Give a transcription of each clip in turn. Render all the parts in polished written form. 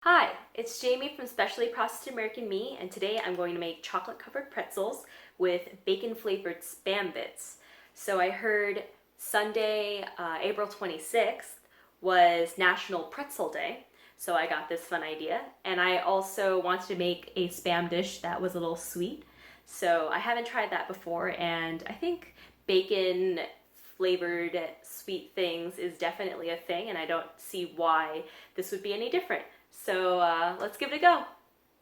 Hi, it's Jamie from Specially Processed American Me, and today I'm going to make chocolate covered pretzels with bacon flavored Spam bits. So I heard Sunday, April 26th was National Pretzel Day, so I got this fun idea. And I also wanted to make a Spam dish that was a little sweet. So I haven't tried that before, and I think bacon flavored sweet things is definitely a thing, and I don't see why this would be any different. So let's give it a go.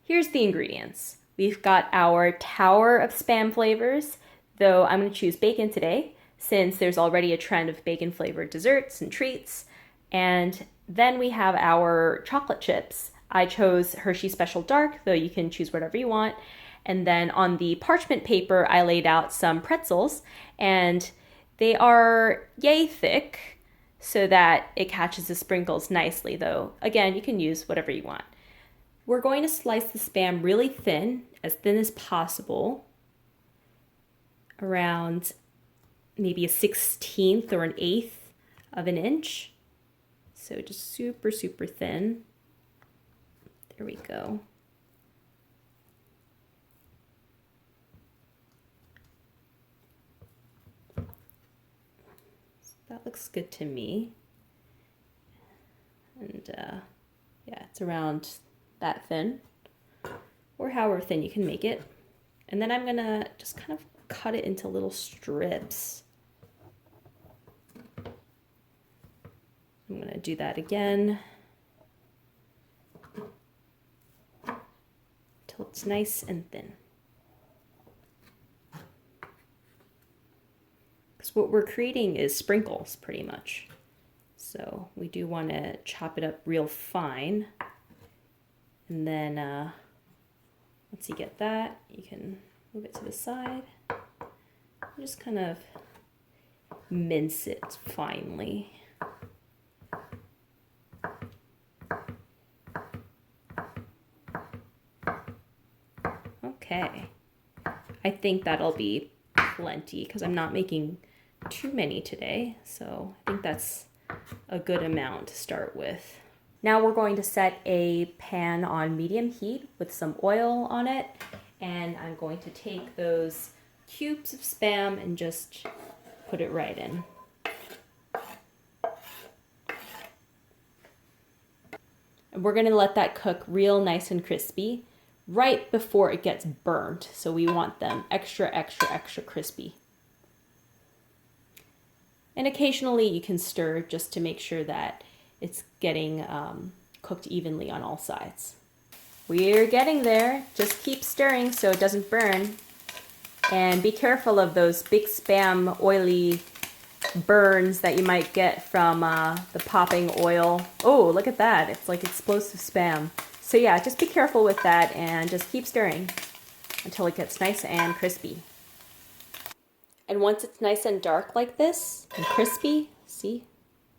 Here's the ingredients. We've got our tower of Spam flavors, though I'm going to choose bacon today since there's already a trend of bacon flavored desserts and treats. And then we have our chocolate chips. I chose Hershey Special Dark, though you can choose whatever you want. And then on the parchment paper, I laid out some pretzels, and they are yay thick so that it catches the sprinkles nicely, though. Again, you can use whatever you want. We're going to slice the Spam really thin as possible, around maybe a 1/16 or an 1/8 of an inch. So just super, super thin. There we go. That looks good to me. And yeah, it's around that thin, or however thin you can make it. And then I'm gonna just kind of cut it into little strips. I'm gonna do that again until it's nice and thin. Because what we're creating is sprinkles, pretty much. So we do want to chop it up real fine. And then once you get that, you can move it to the side. And just kind of mince it finely. Okay. I think that'll be plenty because I'm not making too many today. So I think that's a good amount to start with. Now we're going to set a pan on medium heat with some oil on it, and I'm going to take those cubes of Spam and just put it right in. And we're going to let that cook real nice and crispy right before it gets burnt. So we want them extra, extra, extra crispy. And occasionally you can stir just to make sure that it's getting cooked evenly on all sides. We're getting there. Just keep stirring so it doesn't burn. And be careful of those big Spam oily burns that you might get from the popping oil. Oh, look at that. It's like explosive Spam. So yeah, just be careful with that and just keep stirring until it gets nice and crispy. And once it's nice and dark like this and crispy, see?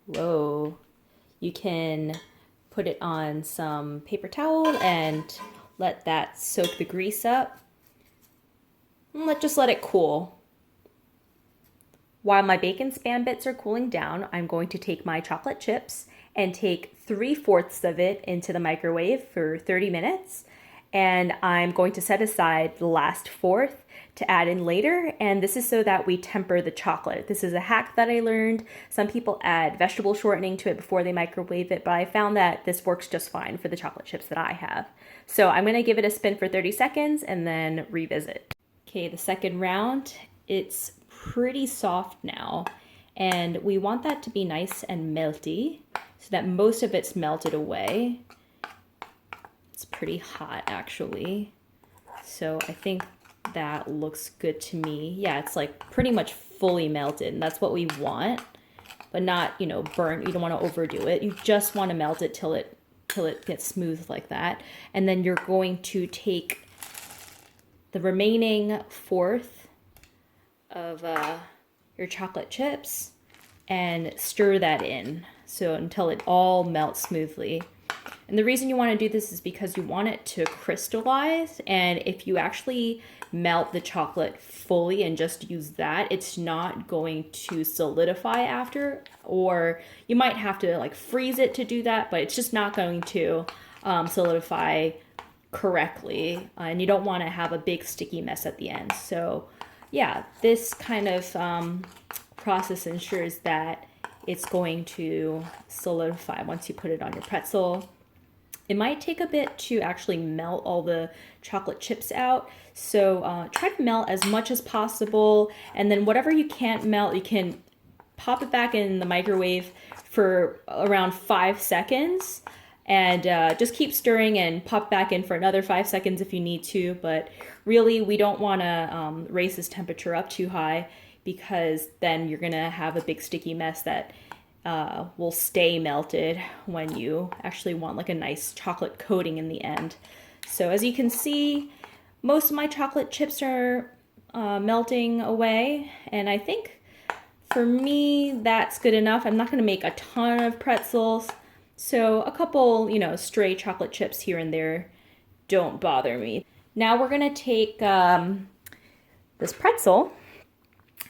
Whoa. You can put it on some paper towel and let that soak the grease up. And just let it cool. While my bacon Spam bits are cooling down, I'm going to take my chocolate chips and take 3/4 of it into the microwave for 30 minutes. And I'm going to set aside the last fourth to add in later, and this is so that we temper the chocolate. This is a hack that I learned. Some people add vegetable shortening to it before they microwave it, but I found that this works just fine for the chocolate chips that I have. So I'm gonna give it a spin for 30 seconds and then revisit. Okay, the second round, it's pretty soft now, and we want that to be nice and melty so that most of it's melted away. It's pretty hot actually. So I think that looks good to me. Yeah, it's like pretty much fully melted, and that's what we want, but not, burnt. You don't want to overdo it. You just want to melt it till it gets smooth like that. And then you're going to take the remaining fourth of your chocolate chips and stir that in so until it all melts smoothly. And the reason you want to do this is because you want it to crystallize, and if you actually melt the chocolate fully and just use that, it's not going to solidify after, or you might have to like freeze it to do that, but it's just not going to. solidify correctly, and you don't want to have a big sticky mess at the end. So yeah, this kind of process ensures that it's going to solidify once you put it on your pretzel. It might take a bit to actually melt all the chocolate chips out, so try to melt as much as possible, and then whatever you can't melt, you can pop it back in the microwave for around 5 seconds, and just keep stirring and pop back in for another 5 seconds if you need to. But really, we don't want to raise this temperature up too high, because then you're gonna have a big sticky mess that will stay melted when you actually want like a nice chocolate coating in the end. So as you can see, most of my chocolate chips are melting away, and I think for me that's good enough. I'm not going to make a ton of pretzels, so a couple, stray chocolate chips here and there don't bother me. Now we're going to take this pretzel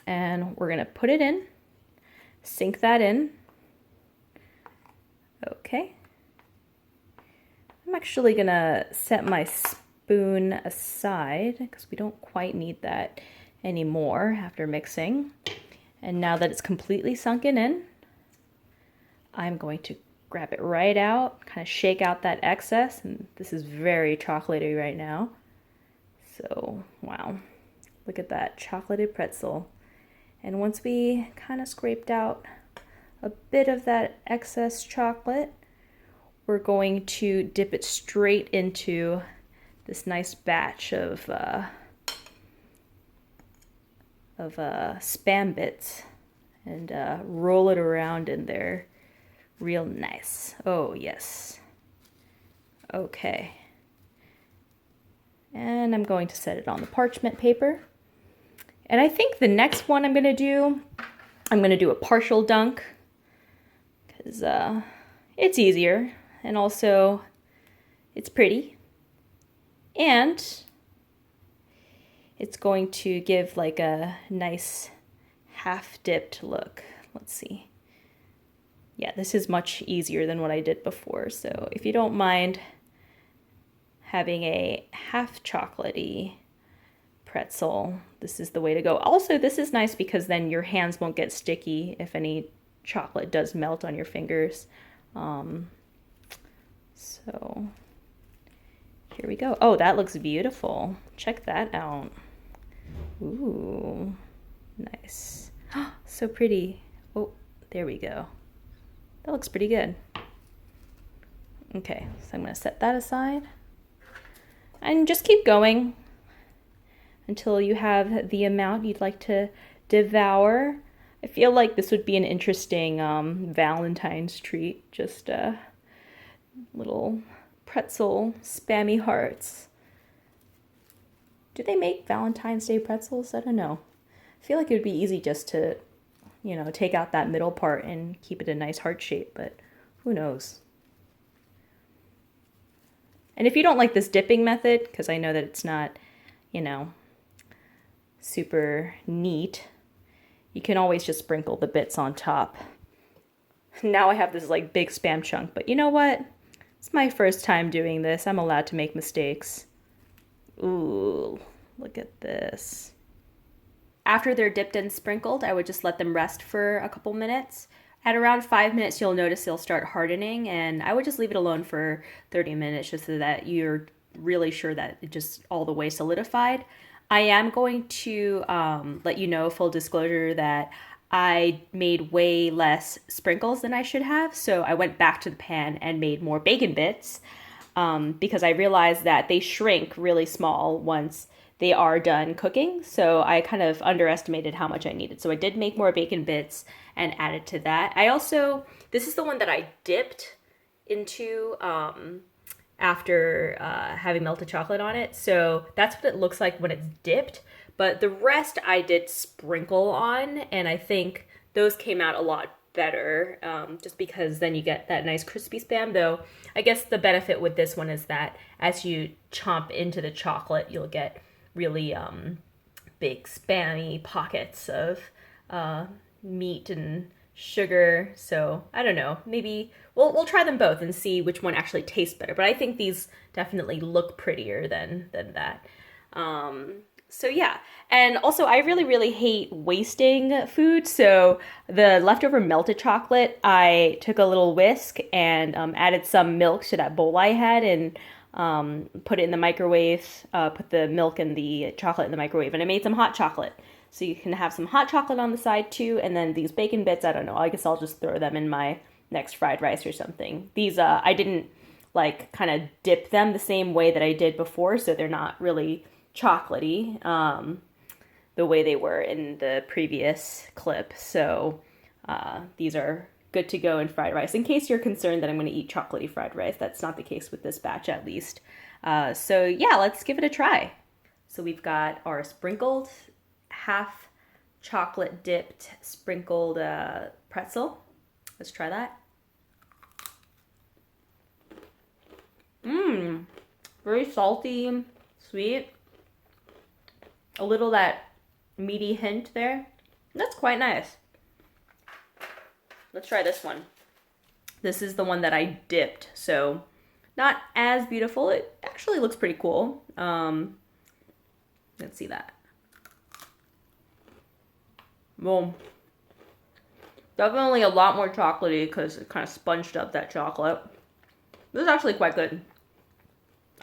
and we're going to put it in, sink that in. Okay. I'm actually gonna set my spoon aside because we don't quite need that anymore after mixing. And now that it's completely sunken in, I'm going to grab it right out, kind of shake out that excess. And this is very chocolatey right now. So, wow, look at that chocolated pretzel. And once we kind of scraped out a bit of that excess chocolate, we're going to dip it straight into this nice batch of Spam bits and roll it around in there real nice. Oh yes. Okay. And I'm going to set it on the parchment paper. And I think the next one I'm going to do a partial dunk, because it's easier, and also it's pretty, and it's going to give like a nice half dipped look. Let's see. Yeah, this is much easier than what I did before, so if you don't mind having a half chocolatey pretzel, this is the way to go. Also, this is nice because then your hands won't get sticky if any chocolate does melt on your fingers. So here we go. Oh, that looks beautiful. Check that out. Ooh, nice. So pretty. Oh, there we go. That looks pretty good. Okay, so I'm going to set that aside. And just keep going until you have the amount you'd like to devour. I feel like this would be an interesting Valentine's treat. Just little pretzel spammy hearts. Do they make Valentine's Day pretzels? I don't know. I feel like it would be easy just to, take out that middle part and keep it a nice heart shape, but who knows? And if you don't like this dipping method, because I know that it's not, super neat, you can always just sprinkle the bits on top. Now I have this like big Spam chunk, but you know what? It's my first time doing this. I'm allowed to make mistakes. Ooh, look at this. After they're dipped and sprinkled, I would just let them rest for a couple minutes. At around 5 minutes, you'll notice they'll start hardening, and I would just leave it alone for 30 minutes just so that you're really sure that it just all the way solidified. I am going to let you know, full disclosure, that I made way less sprinkles than I should have. So I went back to the pan and made more bacon bits because I realized that they shrink really small once they are done cooking. So I kind of underestimated how much I needed. So I did make more bacon bits and added to that. I also, this is the one that I dipped into after having melted chocolate on it. So that's what it looks like when it's dipped. But the rest I did sprinkle on, and I think those came out a lot better just because then you get that nice crispy Spam. Though I guess the benefit with this one is that as you chomp into the chocolate, you'll get really big spammy pockets of meat and sugar. So I don't know. Maybe we'll try them both and see which one actually tastes better. But I think these definitely look prettier than that. So yeah, and also I really hate wasting food. So the leftover melted chocolate, I took a little whisk and added some milk to that bowl I had and put it in the microwave. Put the milk and the chocolate in the microwave, and I made some hot chocolate. So you can have some hot chocolate on the side too, and then these bacon bits. I don't know. I guess I'll just throw them in my next fried rice or something. These I didn't like kind of dip them the same way that I did before, so they're not really chocolatey the way they were in the previous clip. So these are good to go in fried rice. In case you're concerned that I'm going to eat chocolatey fried rice, that's not the case with this batch at least. So yeah, let's give it a try. So we've got our sprinkled, half chocolate dipped, sprinkled pretzel. Let's try that. Very salty, sweet. A little that meaty hint there. That's quite nice. Let's try this one. This is the one that I dipped, so not as beautiful. It actually looks pretty cool. Let's see that. Well, definitely a lot more chocolatey because it kind of sponged up that chocolate. This is actually quite good.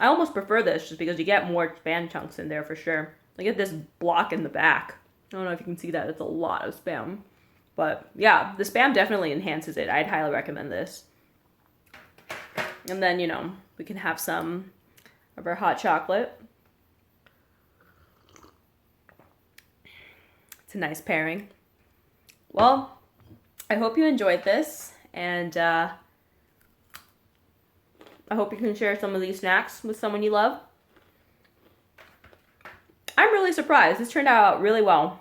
I almost prefer this just because you get more Spam chunks in there for sure. I get this block in the back. I don't know if you can see that. It's a lot of Spam. But yeah, the Spam definitely enhances it. I'd highly recommend this. And then, you know, we can have some of our hot chocolate. It's a nice pairing. Well, I hope you enjoyed this. And I hope you can share some of these snacks with someone you love. I'm really surprised. This turned out really well.